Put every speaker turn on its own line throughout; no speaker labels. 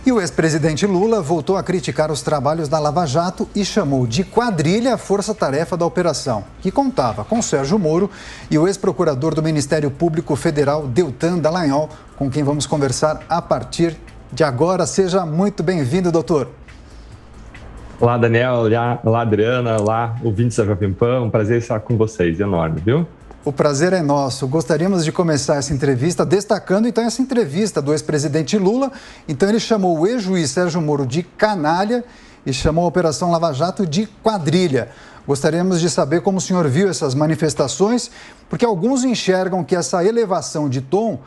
E o ex-presidente Lula voltou a criticar os trabalhos da Lava Jato e chamou de quadrilha a força-tarefa da operação, que contava com Sérgio Moro e o ex-procurador do Ministério Público Federal, Deltan Dallagnol, com quem vamos conversar a partir de agora. Seja muito bem-vindo, doutor.
Olá, Daniel. Olá, Adriana. Olá, ouvintes da Jovem Pan. Um prazer estar com vocês, enorme, viu?
O prazer é nosso. Gostaríamos de começar essa entrevista destacando, então, essa entrevista do ex-presidente Lula. Então, ele chamou o ex-juiz Sérgio Moro de canalha e chamou a Operação Lava Jato de quadrilha. Gostaríamos de saber como o senhor viu essas manifestações, porque alguns enxergam que essa elevação de tom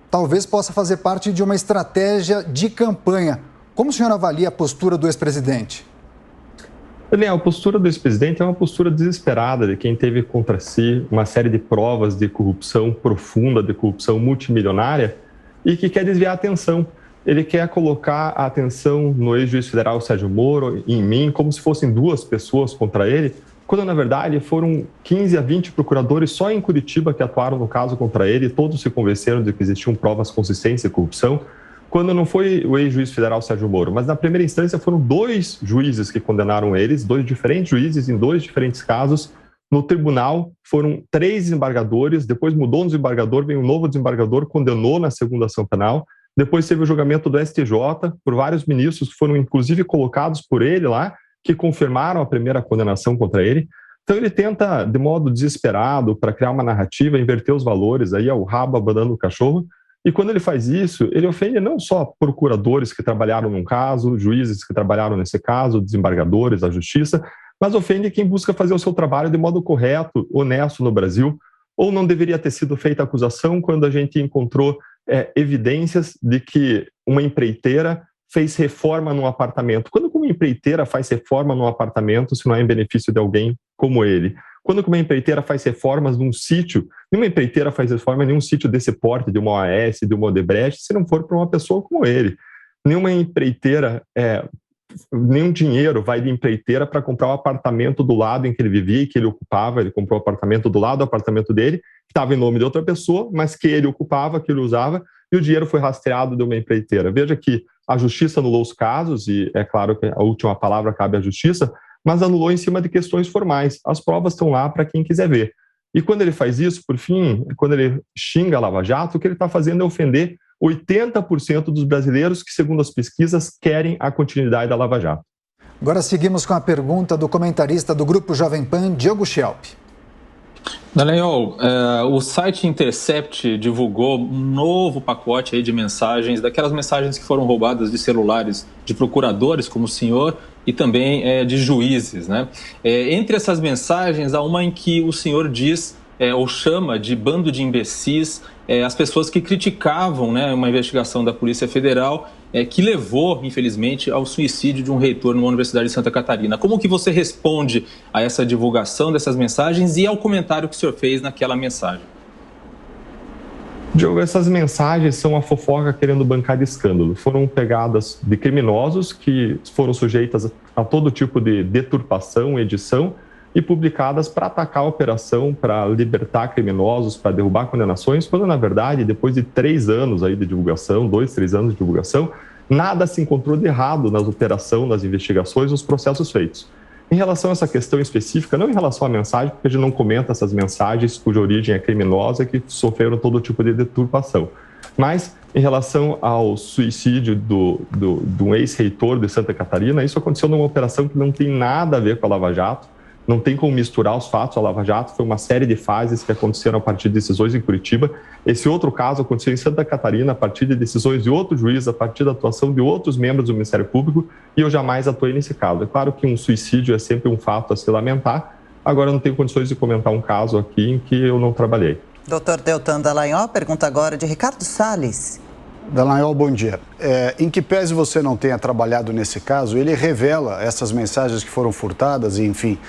talvez possa fazer parte de uma estratégia de campanha. Como o senhor avalia a postura do ex-presidente?
Daniel, a postura do ex-presidente é uma postura desesperada de quem teve contra si uma série de provas de corrupção profunda, de corrupção multimilionária e que quer desviar a atenção. Ele quer colocar a atenção no ex-juiz federal Sérgio Moro e em mim como se fossem duas pessoas contra ele, quando na verdade foram 15 a 20 procuradores só em Curitiba que atuaram no caso contra ele, todos se convenceram de que existiam provas consistentes de corrupção, quando não foi o ex-juiz federal Sérgio Moro, mas na primeira instância foram 2 juízes que condenaram eles, 2 diferentes juízes em 2 diferentes casos. No tribunal foram 3 desembargadores, depois mudou um desembargador, veio um novo desembargador, condenou na segunda ação penal, depois teve o julgamento do STJ por vários ministros que foram inclusive colocados por ele lá, que confirmaram a primeira condenação contra ele. Então ele tenta, de modo desesperado, para criar uma narrativa, inverter os valores, aí é o rabo abanando o cachorro. E quando ele faz isso, ele ofende não só procuradores que trabalharam num caso, juízes que trabalharam nesse caso, desembargadores, a justiça, mas ofende quem busca fazer o seu trabalho de modo correto, honesto no Brasil, ou não deveria ter sido feita a acusação quando a gente encontrou evidências de que uma empreiteira fez reforma num apartamento. Quando uma empreiteira faz reforma num apartamento, se não é em benefício de alguém como ele? Quando uma empreiteira faz reformas num sítio, nenhuma empreiteira faz reforma em nenhum sítio desse porte, de uma OAS, de uma Odebrecht, se não for para uma pessoa como ele. Nenhuma empreiteira, nenhum dinheiro vai de empreiteira para comprar o apartamento do lado em que ele vivia e que ele ocupava. Ele comprou o apartamento do lado do apartamento dele, que estava em nome de outra pessoa, mas que ele ocupava, que ele usava, e o dinheiro foi rastreado de uma empreiteira. Veja que a justiça anulou os casos, e é claro que a última palavra cabe à justiça, mas anulou em cima de questões formais. As provas estão lá para quem quiser ver. E quando ele faz isso, por fim, quando ele xinga a Lava Jato, o que ele está fazendo é ofender 80% dos brasileiros que, segundo as pesquisas, querem a continuidade da Lava Jato.
Agora seguimos com a pergunta do comentarista do Grupo Jovem Pan, Diogo Schelp.
Daniel, o site Intercept divulgou um novo pacote aí de mensagens, daquelas mensagens que foram roubadas de celulares de procuradores, como o senhor, e também de juízes, né? Entre essas mensagens, há uma em que o senhor diz, ou chama de bando de imbecis, as pessoas que criticavam, né, uma investigação da Polícia Federal que levou, infelizmente, ao suicídio de um reitor numa Universidade de Santa Catarina. Como que você responde a essa divulgação dessas mensagens e ao comentário que o senhor fez naquela mensagem?
Diogo, essas mensagens são a fofoca querendo bancar de escândalo. Foram pegadas de criminosos que foram sujeitas a todo tipo de deturpação, edição, e publicadas para atacar a operação, para libertar criminosos, para derrubar condenações, quando, na verdade, depois de 3 anos aí de divulgação, 2, 3 anos de divulgação, nada se encontrou de errado nas operações, nas investigações, nos processos feitos. Em relação a essa questão específica, não em relação à mensagem, porque a gente não comenta essas mensagens cuja origem é criminosa e que sofreram todo tipo de deturpação, mas em relação ao suicídio de um ex-reitor de Santa Catarina, isso aconteceu numa operação que não tem nada a ver com a Lava Jato. Não tem como misturar os fatos. A Lava Jato foi uma série de fases que aconteceram a partir de decisões em Curitiba. Esse outro caso aconteceu em Santa Catarina a partir de decisões de outro juiz, a partir da atuação de outros membros do Ministério Público, e eu jamais atuei nesse caso. É claro que um suicídio é sempre um fato a se lamentar, agora eu não tenho condições de comentar um caso aqui em que eu não trabalhei.
Doutor Deltan Dallagnol, pergunta agora de Ricardo Salles.
Dallagnol, bom dia. Em que pese você não tenha trabalhado nesse caso, ele revela essas mensagens que foram furtadas, e enfim,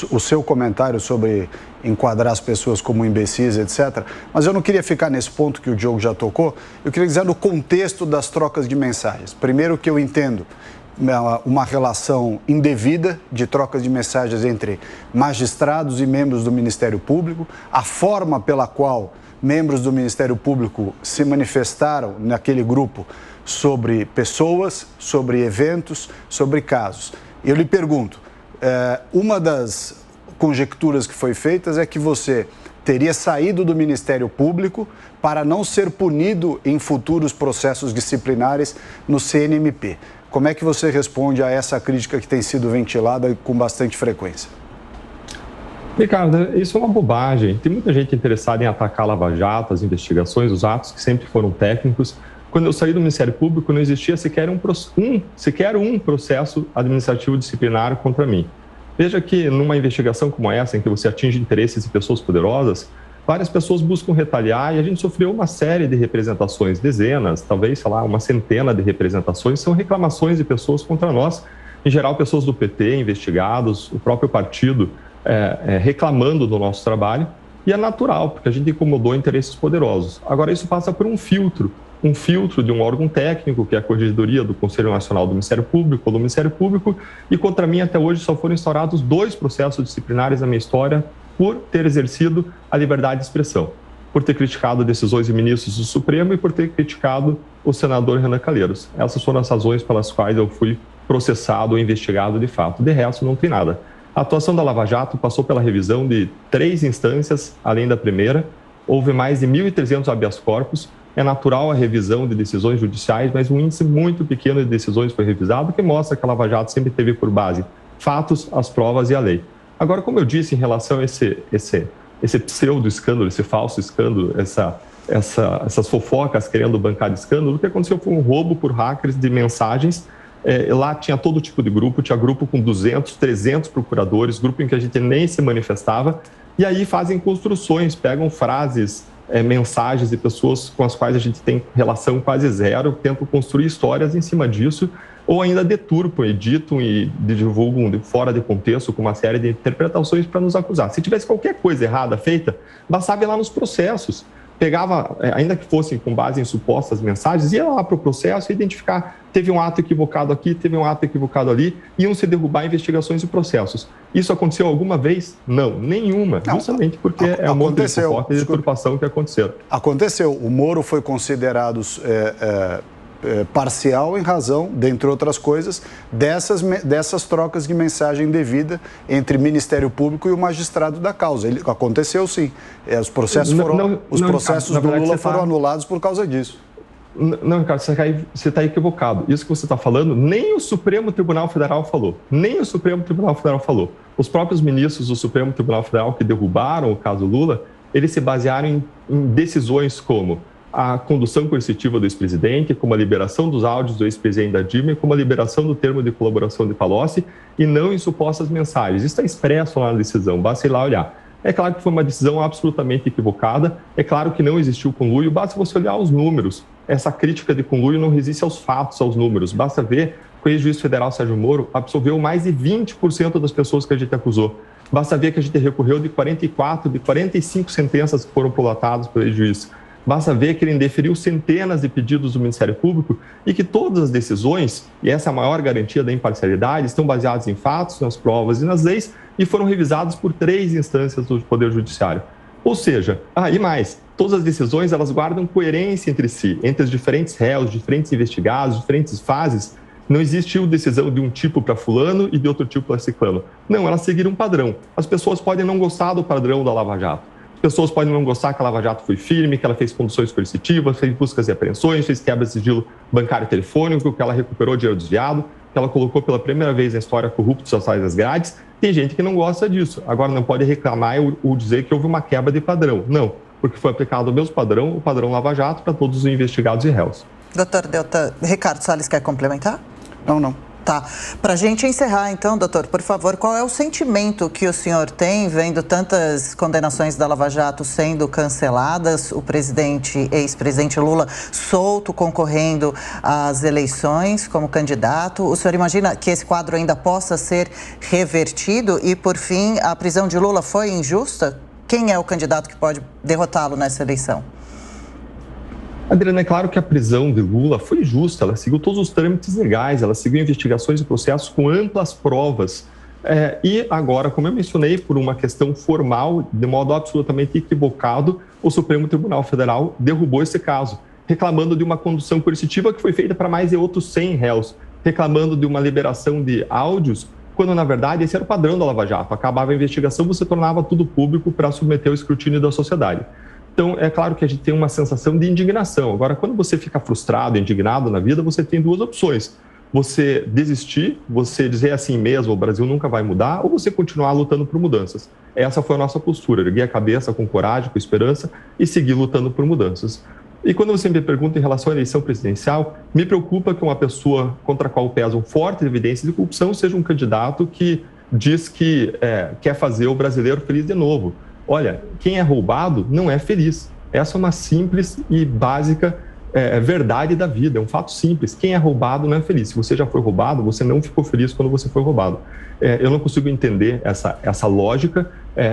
o seu comentário sobre enquadrar as pessoas como imbecis, etc. Mas eu não queria ficar nesse ponto que o Diogo já tocou, eu queria dizer no contexto das trocas de mensagens. Primeiro que eu entendo uma relação indevida de trocas de mensagens entre magistrados e membros do Ministério Público, a forma pela qual membros do Ministério Público se manifestaram naquele grupo sobre pessoas, sobre eventos, sobre casos. Eu lhe pergunto, uma das conjecturas que foi feita é que você teria saído do Ministério Público para não ser punido em futuros processos disciplinares no CNMP. Como é que você responde a essa crítica que tem sido ventilada com bastante frequência?
Ricardo, isso é uma bobagem. Tem muita gente interessada em atacar a Lava Jato, as investigações, os atos que sempre foram técnicos. Quando eu saí do Ministério Público, não existia sequer um processo administrativo disciplinar contra mim. Veja que numa investigação como essa, em que você atinge interesses de pessoas poderosas, várias pessoas buscam retaliar e a gente sofreu uma série de representações, dezenas, talvez, sei lá, uma centena de representações, são reclamações de pessoas contra nós, em geral pessoas do PT, investigados, o próprio partido, reclamando do nosso trabalho, e é natural, porque a gente incomodou interesses poderosos. Agora, isso passa por um filtro de um órgão técnico, que é a Corregedoria do Conselho Nacional do Ministério Público, ou do Ministério Público, e contra mim, até hoje, só foram instaurados 2 processos disciplinares na minha história por ter exercido a liberdade de expressão, por ter criticado decisões de ministros do Supremo e por ter criticado o senador Renan Calheiros. Essas foram as razões pelas quais eu fui processado ou investigado de fato. De resto, não tem nada. A atuação da Lava Jato passou pela revisão de 3 instâncias, além da primeira. Houve mais de 1.300 habeas corpus. É natural a revisão de decisões judiciais, mas um índice muito pequeno de decisões foi revisado, que mostra que a Lava Jato sempre teve por base fatos, as provas e a lei. Agora, como eu disse, em relação a esse pseudo-escândalo, esse falso escândalo, essas fofocas querendo bancar de escândalo, o que aconteceu foi um roubo por hackers de mensagens. Lá tinha todo tipo de grupo, tinha grupo com 200, 300 procuradores, grupo em que a gente nem se manifestava, e aí fazem construções, pegam frases, mensagens de pessoas com as quais a gente tem relação quase zero, tentam construir histórias em cima disso, ou ainda deturpam, editam e divulgam fora de contexto com uma série de interpretações para nos acusar. Se tivesse qualquer coisa errada feita, bastava ir lá nos processos. Pegava, ainda que fossem com base em supostas mensagens, ia lá para o processo e identificar, teve um ato equivocado aqui, teve um ato equivocado ali, iam se derrubar investigações e processos. Isso aconteceu alguma vez? Não, nenhuma, justamente porque é um monte de fofoca e deturpação que aconteceram.
Aconteceu, o Moro foi considerado parcial em razão, dentre outras coisas, dessas trocas de mensagem devida entre Ministério Público e o magistrado da causa. Aconteceu sim. Os processos do Lula foram anulados por causa disso.
Não, Ricardo, você está equivocado. Isso que você está falando, nem o Supremo Tribunal Federal falou. Nem o Supremo Tribunal Federal falou. Os próprios ministros do Supremo Tribunal Federal que derrubaram o caso Lula, eles se basearam em decisões como a condução coercitiva do ex-presidente, como a liberação dos áudios do ex-presidente da Dilma, como a liberação do termo de colaboração de Palocci, e não em supostas mensagens. Isso está expresso lá na decisão, basta ir lá olhar. É claro que foi uma decisão absolutamente equivocada, é claro que não existiu conluio, basta você olhar os números. Essa crítica de conluio não resiste aos fatos, aos números. Basta ver que o ex-juiz federal Sérgio Moro absolveu mais de 20% das pessoas que a gente acusou. Basta ver que a gente recorreu de 45 sentenças que foram prolatadas pelo ex-juiz. Basta ver que ele indeferiu centenas de pedidos do Ministério Público e que todas as decisões, e essa é a maior garantia da imparcialidade, estão baseadas em fatos, nas provas e nas leis e foram revisadas por 3 instâncias do Poder Judiciário. Ou seja, e mais, todas as decisões elas guardam coerência entre si, entre os diferentes réus, diferentes investigados, diferentes fases. Não existiu decisão de um tipo para fulano e de outro tipo para ciclano. Não, elas seguiram um padrão. As pessoas podem não gostar do padrão da Lava Jato. As pessoas podem não gostar que a Lava Jato foi firme, que ela fez conduções coercitivas, fez buscas e apreensões, fez quebra de sigilo bancário e telefônico, que ela recuperou dinheiro desviado, que ela colocou pela primeira vez na história corruptos atrás das grades. Tem gente que não gosta disso. Agora, não pode reclamar ou dizer que houve uma quebra de padrão. Não, porque foi aplicado o mesmo padrão, o padrão Lava Jato, para todos os investigados e réus.
Doutor Deltan, Ricardo Salles quer complementar?
Não.
Tá. Para a gente encerrar, então, doutor, por favor, qual é o sentimento que o senhor tem vendo tantas condenações da Lava Jato sendo canceladas, o ex-presidente Lula solto, concorrendo às eleições como candidato? O senhor imagina que esse quadro ainda possa ser revertido? E, por fim, a prisão de Lula foi injusta? Quem é o candidato que pode derrotá-lo nessa eleição?
Adriana, é claro que a prisão de Lula foi justa, ela seguiu todos os trâmites legais, ela seguiu investigações e processos com amplas provas. E agora, como eu mencionei, por uma questão formal, de modo absolutamente equivocado, o Supremo Tribunal Federal derrubou esse caso. reclamando de uma condução coercitiva que foi feita para mais de outros 100 réus, reclamando de uma liberação de áudios, quando, na verdade, esse era o padrão da Lava Jato. Acabava a investigação, você tornava tudo público para submeter ao escrutínio da sociedade. Então, é claro que a gente tem uma sensação de indignação. Agora, quando você fica frustrado, indignado na vida, você tem duas opções. Você desistir, você dizer assim mesmo, o Brasil nunca vai mudar, ou você continuar lutando por mudanças. Essa foi a nossa postura, erguer a cabeça com coragem, com esperança e seguir lutando por mudanças. E quando você me pergunta em relação à eleição presidencial, me preocupa que uma pessoa contra a qual pesam fortes evidências de corrupção seja um candidato que diz que quer fazer o brasileiro feliz de novo. Olha, quem é roubado não é feliz. Essa é uma simples e básica verdade da vida, é um fato simples. Quem é roubado não é feliz. Se você já foi roubado, você não ficou feliz quando você foi roubado. Eu não consigo entender essa lógica.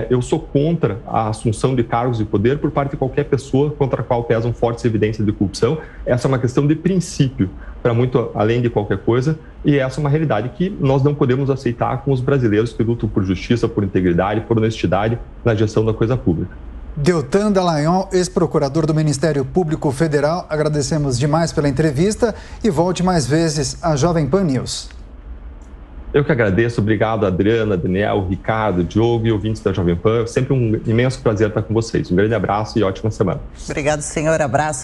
Eu sou contra a assunção de cargos de poder por parte de qualquer pessoa contra a qual pesam fortes evidências de corrupção. Essa é uma questão de princípio, para muito além de qualquer coisa, e essa é uma realidade que nós não podemos aceitar com os brasileiros que lutam por justiça, por integridade, por honestidade na gestão da coisa pública.
Deltan Dallagnol, ex-procurador do Ministério Público Federal, agradecemos demais pela entrevista e volte mais vezes à Jovem Pan News.
Eu que agradeço, obrigado Adriana, Daniel, Ricardo, Diogo e ouvintes da Jovem Pan. Sempre um imenso prazer estar com vocês. Um grande abraço e ótima semana.
Obrigado, senhor. Abraço.